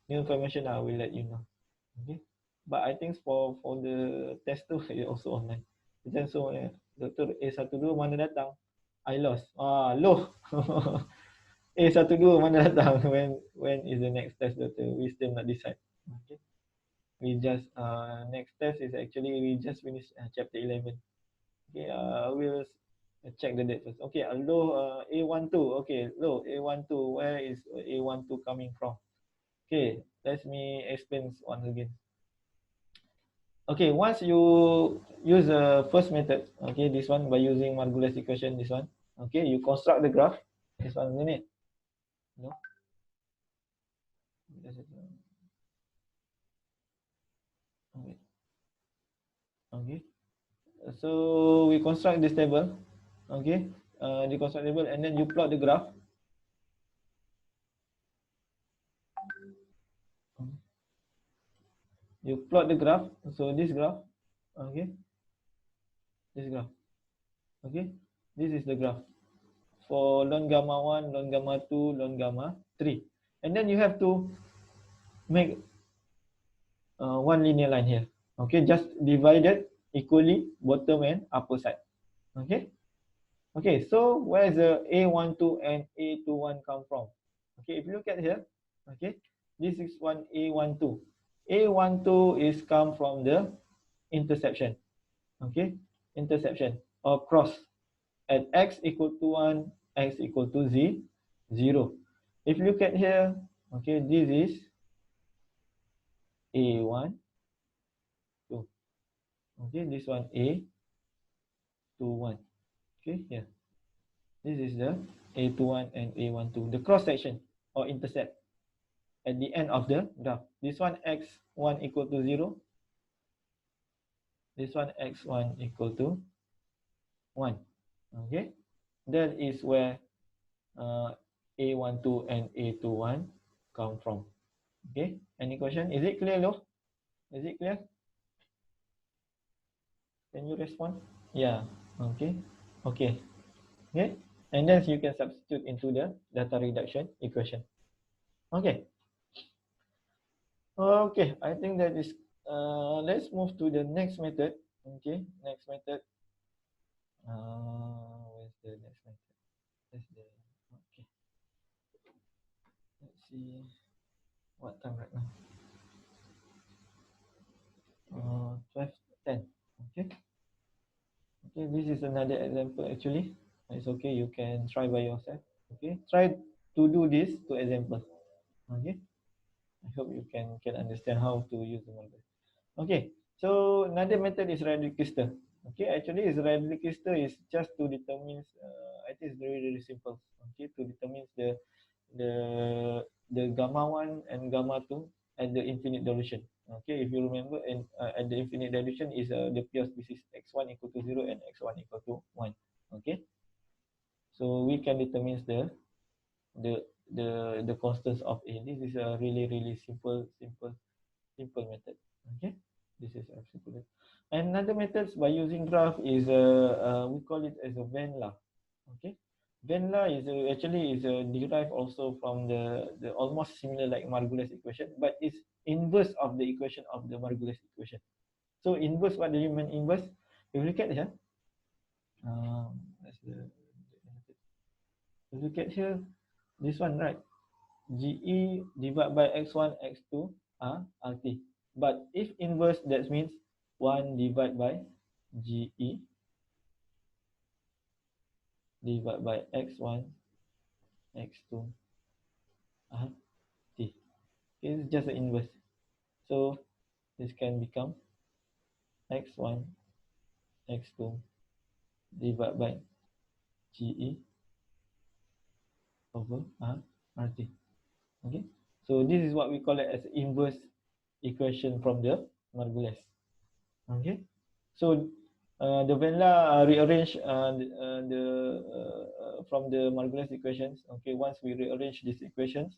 information, I will let you know. Okay, but I think for the test tu it also online. Macam so Doktor A12 mana datang? I lost. Loh. A12 mana datang? When is the next test, Doktor? We still not decide. Okay. We just next test is actually we just finished chapter 11. Okay, we'll check the date first. Okay, although A12, okay, low A12, where is A12 coming from? Okay, let me explain once again. Okay, once you use the first method, okay, this one by using Margulis equation, this one, okay, you construct the graph. This 1 minute. No. Okay. Okay. So we construct this table. Okay. The construct table, and then you plot the graph. You plot the graph. So this graph. Okay. This graph. Okay. This is the graph for ln gamma 1, ln gamma 2, ln gamma 3. And then you have to make one linear line here. Okay, just divided equally bottom and upper side. Okay. Okay, so where is the A12 and A21 come from? Okay, if you look at here, okay, this is one A12. A12 is come from the interception. Okay, interception or cross at x equal to 1, x equal to 0. If you look at here, okay, this is A1, 2. Okay, this one A21. Okay, here. This is the A21 and A12, the cross section or intercept at the end of the graph. This one x1 equal to 0. This one x1 equal to 1. Okay, that is where A12 and A21 come from. Okay, any question? Is it clear, Lo? Is it clear? Can you respond? Yeah. Okay. Okay. Okay. And then you can substitute into the data reduction equation. Okay. Okay. I think that is. Let's move to the next method. Okay. Next method. Where's the next method? That's the. Okay. Let's see. What time right now? 12:10. Okay. Okay. This is another example actually. It's okay. You can try by yourself. Okay. Try to do this to example. Okay. I hope you can understand how to use the model. Okay. So another method is Radcliffe. Okay. Actually, is Radcliffe is just to determine. I think it's very simple. Okay. To determine the the gamma 1 and gamma 2 at the infinite dilution. Okay. If you remember, and at the infinite dilution is the pure species x1 equal to 0 and x1 equal to 1. Okay. So we can determine the the constants of A. This is a really simple method. Okay, this is a simple. And another methods by using graph is we call it as a Venn law. Okay, Venn law is actually is derived also from the almost similar like Margulis equation, but it's inverse of the equation of the Margulis equation. So inverse, what do you mean inverse? If you look at here, that's the Look at here, this one, right? GE divided by X1, X2 are RT. But if inverse, that means 1 divided by GE divided by X1, X2 RT. It's just the inverse. So this can become X1, X2 divided by GE over RT. Okay, so this is what we call it as inverse equation from the Margules. Okay, so the Venla rearrange from the Margules equations. Okay, once we rearrange these equations,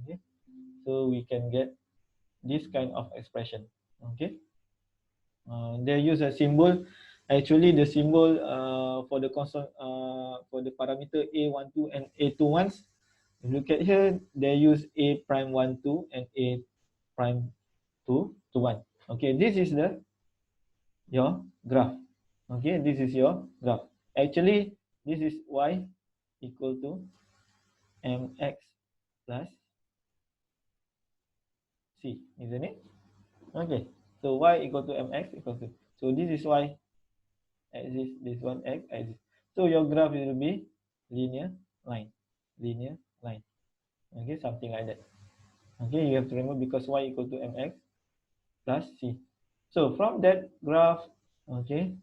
okay, so we can get this kind of expression. Okay, they use a symbol. Actually, the symbol for the constant for the parameter a12 and a21s. If you look at here, they use a prime 12 and a prime 2 to 1. Okay, this is the your graph. Okay, this is your graph. Actually, this is y equal to mx plus c, isn't it? Okay, so y equal to mx equal to, so this is y axis, this one x axis. So your graph will be linear line, linear line. Okay, something like that. Okay, you have to remember because y equal to mx plus c. So from that graph, okay,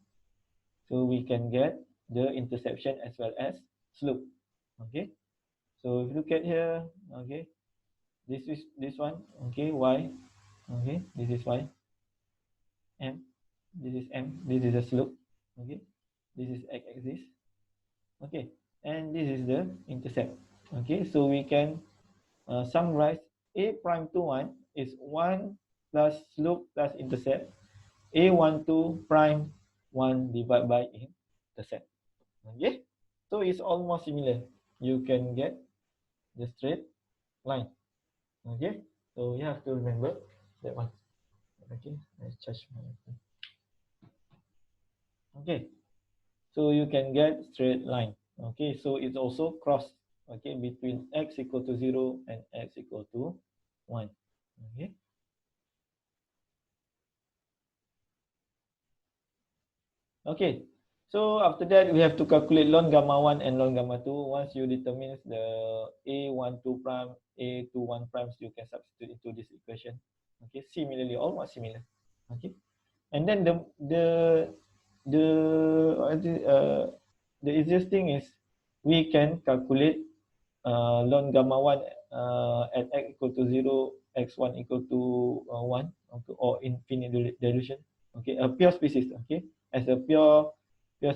so we can get the interception as well as slope. Okay, so if you look at here, okay, this is this one, okay, y, okay, this is y, m, this is m, this is the slope, okay, this is x-axis, okay, and this is the intercept. Okay, so we can summarize a prime 21 is 1 plus slope plus intercept, a12 prime 1 divided by intercept. Okay, so it's almost similar. You can get the straight line. Okay, so you have to remember that one. Okay, let's charge my phone. Okay, so you can get straight line. Okay, so it's also cross, okay, between x equal to 0 and x equal to 1. Okay, okay, so after that we have to calculate ln gamma 1 and ln gamma 2. Once you determine the a12 prime, a21 primes, you can substitute into this equation. Okay, similarly, almost similar. Okay, and then the uh, the easiest thing is we can calculate ln gamma 1 at x equal to 0, x1 equal to 1, okay, or infinite dilution. Okay, a pure species. Okay, as a pure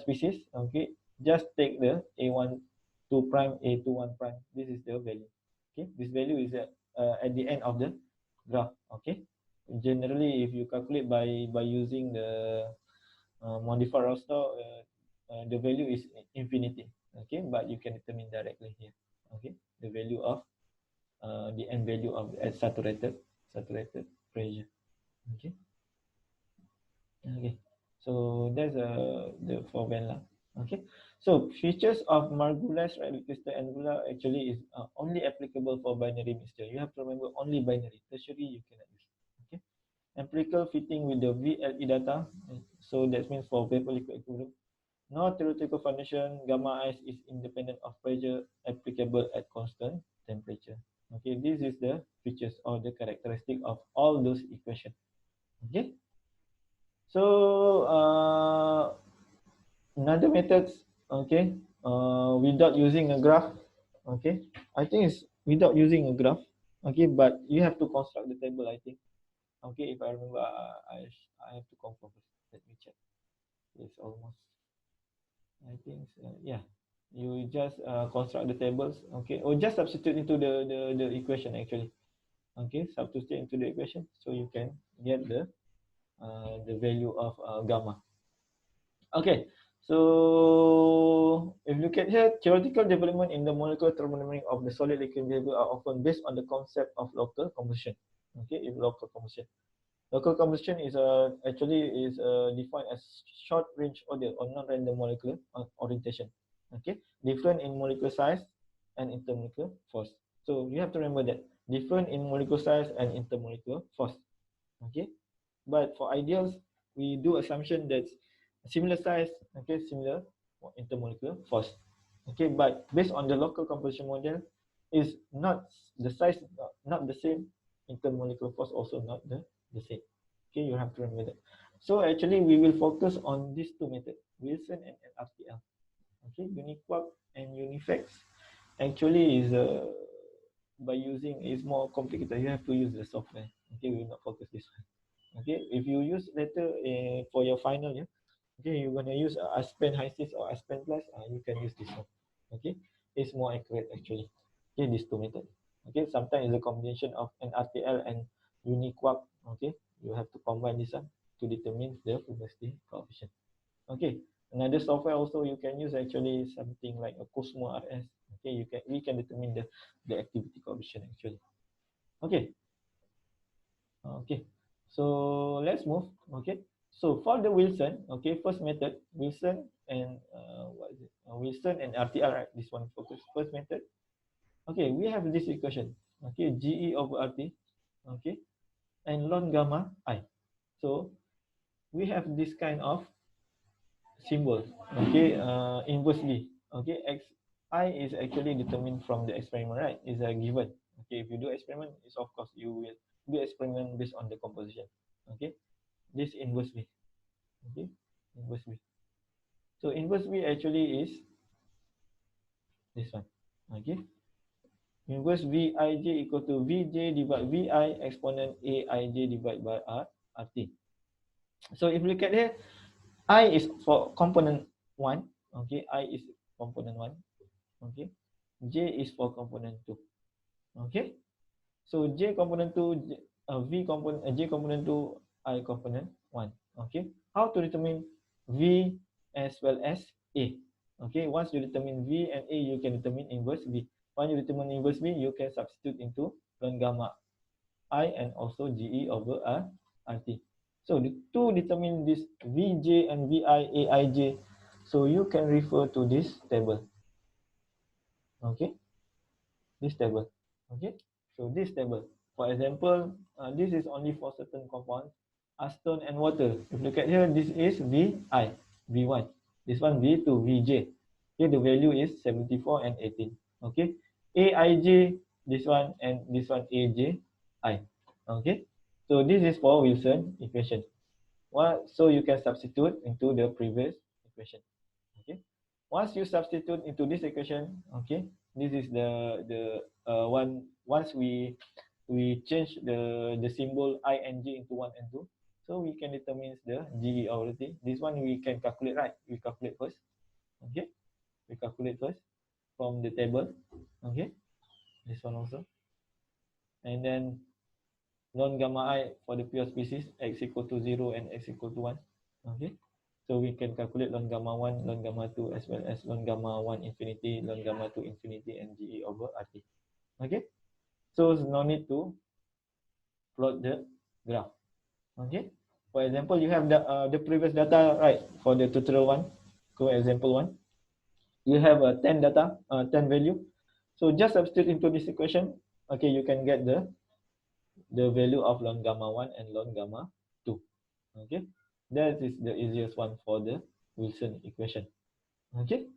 species. Okay, just take the a1 2 prime, a21 prime. This is the value. Okay, this value is at the end of the graph. Okay, generally if you calculate by using the modified roster, the value is infinity. Okay, but you can determine directly here. Okay, the value of the end value of at saturated pressure. Okay, okay, so that's the for Venla. Okay, so features of Margulis right crystal angular actually is only applicable for binary mixture. You have to remember only binary. Tertiary you cannot use. Okay, empirical fitting with the VLE data. So that means for vapor liquid equilibrium. No theoretical foundation, gamma ice is independent of pressure, applicable at constant temperature. Okay, this is the features or the characteristic of all those equations. Okay, so another methods, okay, without using a graph, okay, I think it's without using a graph, okay, but you have to construct the table, I think. Okay, if I remember, I have to confirm. Let me check. It's almost, I think, yeah. You just construct the tables, okay, or just substitute into the equation actually. Okay, substitute into the equation so you can get the value of gamma. Okay, so if you look at here, theoretical development in the molecular thermodynamics of the solid liquid behavior are often based on the concept of local combustion. Okay, if local combustion. Local combustion is actually is defined as short range order or non-random molecular orientation. Okay, different in molecular size, and intermolecular force. So you have to remember that different in molecular size and intermolecular force. Okay, but for ideals, we do assumption that similar size, okay, similar intermolecular force. Okay, but based on the local composition model, is not the size not the same, intermolecular force also not the same. Okay, you have to remember that. So actually, we will focus on these two methods, Wilson and RTL. Okay, uniquark and unifex actually is by using is more complicated. You have to use the software. Okay, we will not focus this one. Okay, if you use later for your final, yeah, okay, you're gonna use Aspen Hysys or Aspen Plus, you can use this one. Okay, it's more accurate actually. Okay, these two methods. Okay, sometimes it's a combination of an RTL and uniquark. Okay, you have to combine this one to determine the probability coefficient. Okay, another software also you can use actually something like a Cosmo RS. Okay, we can determine the activity coefficient actually. Okay, okay. So let's move. Okay. So for the Wilson, okay, first method, Wilson and what is it? Wilson and RTR, right? This one focus. First method. Okay, we have this equation. Okay, GE over RT. Okay, and ln gamma I. So we have this kind of symbol. Okay, inversely. Okay, X I is actually determined from the experiment, right? Is a given. Okay, if you do experiment, it's of course you will do experiment based on the composition. Okay, this inversely. Okay, inverse B. So inverse B actually is this one. Okay, inverse Vij equal to Vj divided Vi exponent Aij divided by RT. So if you look at here, I is for component 1. Okay, I is component 1. Okay, J is for component 2. Okay, so J component 2, V component, J component 2, I component 1. Okay, how to determine V as well as A? Okay, once you determine V and A, you can determine inverse V. Once you determine inverse V, you can substitute into ln gamma I and also GE over RT. So to determine this Vj and Vi Aij, so you can refer to this table. Okay, this table. Okay, so this table. For example, this is only for certain compounds, acetone and water. If you look at here, this is Vi, V1. This one V2, Vj. Okay, the value is 74 and 18. Okay, Aij, this one and this one Aj, I. Okay, so this is for Wilson equation. So you can substitute into the previous equation. Okay, once you substitute into this equation, okay, this is the one. Once we change the symbol I and J into 1 and 2, so we can determine the GE already. This one we can calculate, right? We calculate first. Okay, we calculate first from the table. Okay, this one also, and then ln gamma I for the pure species, x equal to 0 and x equal to 1. Okay, so we can calculate ln gamma 1, ln gamma 2, as well as ln gamma 1 infinity, ln gamma 2 infinity, and GE over RT. Okay, so no need to plot the graph. Okay, for example, you have the previous data, right? For the tutorial one, go example one, you have a 10 data, 10 value. So just substitute into this equation. Okay, you can get the value of ln gamma 1 and ln gamma 2. Okay, that is the easiest one for the Wilson equation. Okay,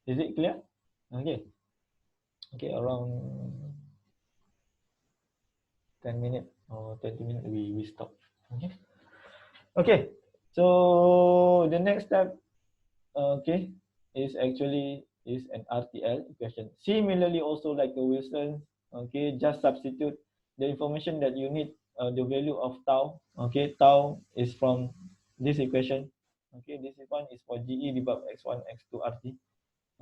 is it clear? Okay, okay, around 10 minutes or 20 minutes we stop. Okay, okay, so the next step, okay, is actually is an RTL equation. Similarly, also like the Wilson, okay, just substitute the information that you need, the value of tau. Okay, tau is from this equation. Okay, this one is for GE divided by x1, x2, RT.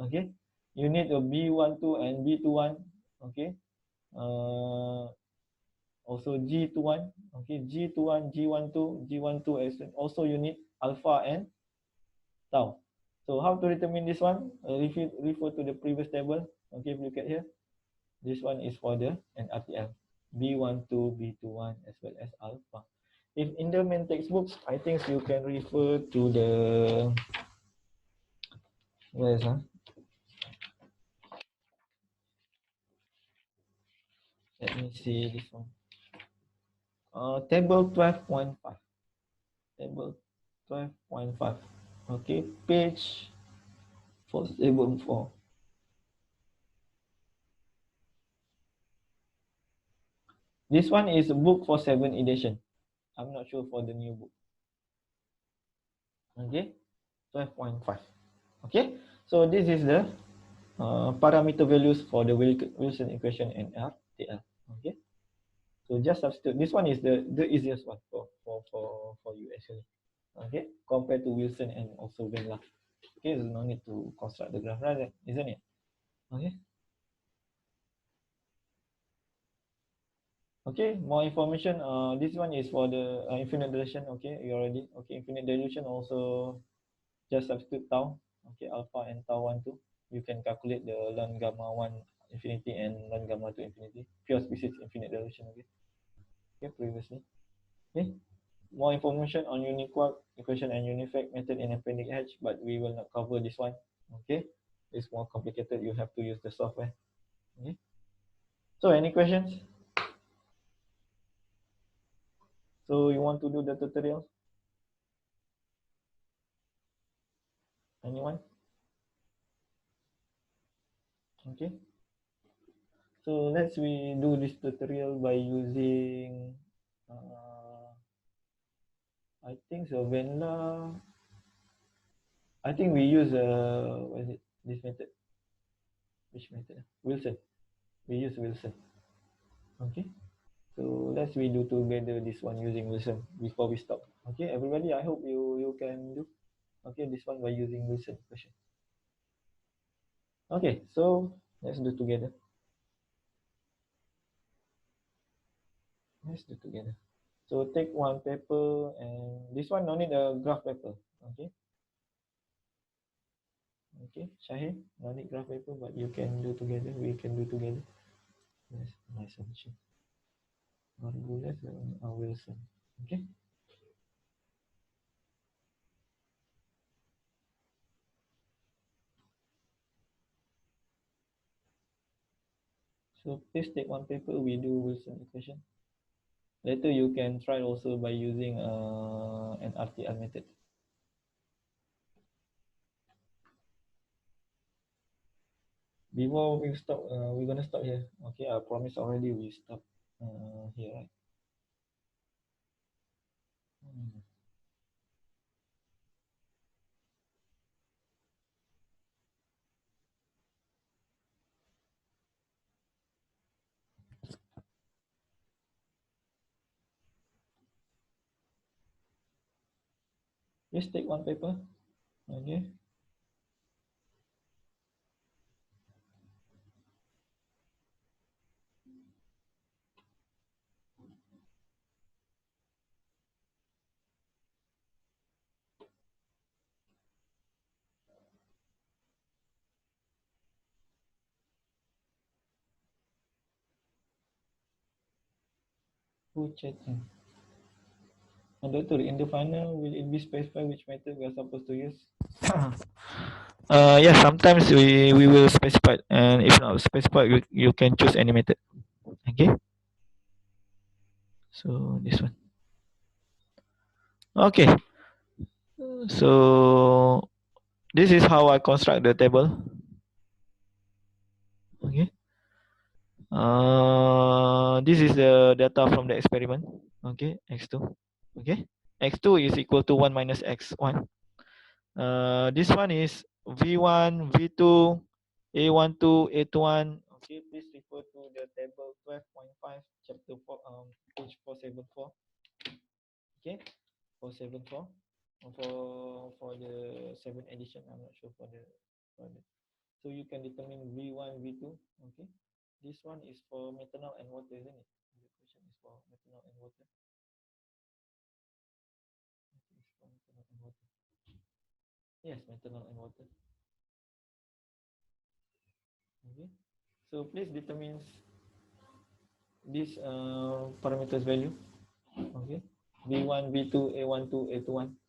Okay, you need a B12 and B21. Okay, also G21. Okay, G21, G12, G12, also you need alpha and tau. So how to determine this one? Refer to the previous table. Okay, if you look at here, this one is for the NRTL, B12, B21, as well as alpha. If in the main textbooks, I think you can refer to the, where is Let me see this one. Table 12.5. Table 12.5. Okay, page 474. This one is a book for 7 edition. I'm not sure for the new book. Okay, 12.5. Okay, so this is the parameter values for the Wilson equation and RTL. Okay, so just substitute. This one is the easiest one for you actually. Okay, compared to Wilson and also Venn. Okay, there's no need to construct the graph, right? Isn't it? Okay. Okay, more information. This one is for the infinite dilution. Okay, you already. Okay, infinite dilution also just substitute tau. Okay, alpha and tau 1, 2. You can calculate the ln gamma 1 infinity and ln gamma 2 infinity. Pure species infinite dilution. Okay. Okay, previously. Okay. More information on unique equation and unifact method in appendix H, but we will not cover this one. Okay. It's more complicated. You have to use the software. Okay. So any questions? So you want to do the tutorial? Anyone? Okay. So let's we do this tutorial by using I think so Venla. I think we use what is it? This method. Which method? Wilson. We use Wilson. Okay. So let's we do together this one using Wilson before we stop. Okay, everybody. I hope you can do. Okay, this one by using Wilson equation. Okay, so let's do together. Let's do together. So take one paper and this one no need a graph paper. Okay. Okay, Shahid, no need graph paper, but you can do together. We can do together. Yes, nice solution. Margules and Wilson. Okay. So please take one paper. We do Wilson equation. Later you can try also by using an RTL method. Before we stop, we're gonna stop here. Okay, I promise already we stop here, right? Hmm. Just take one paper. Okay. Who chatting? And doctor, in the final, will it be specified which method we are supposed to use? Yes, sometimes we will specify, and if not specified, you can choose any method. Okay. So this one. Okay. So this is how I construct the table. Okay. This is the data from the experiment. Okay, x2. Okay, x2 is equal to 1 minus x1. This one is v1, v2, a12, a21. Okay, please refer to the table 12.5, chapter 4, page 474. Okay, 474. For the 7th edition, I'm not sure for the so you can determine v1, v2. Okay, this one is for methanol and water, isn't it? The question is for methanol and water. It's for methanol and water. Yes, methanol and water. Okay, so please determine this parameters value. Okay, v1, v2, a12, a21.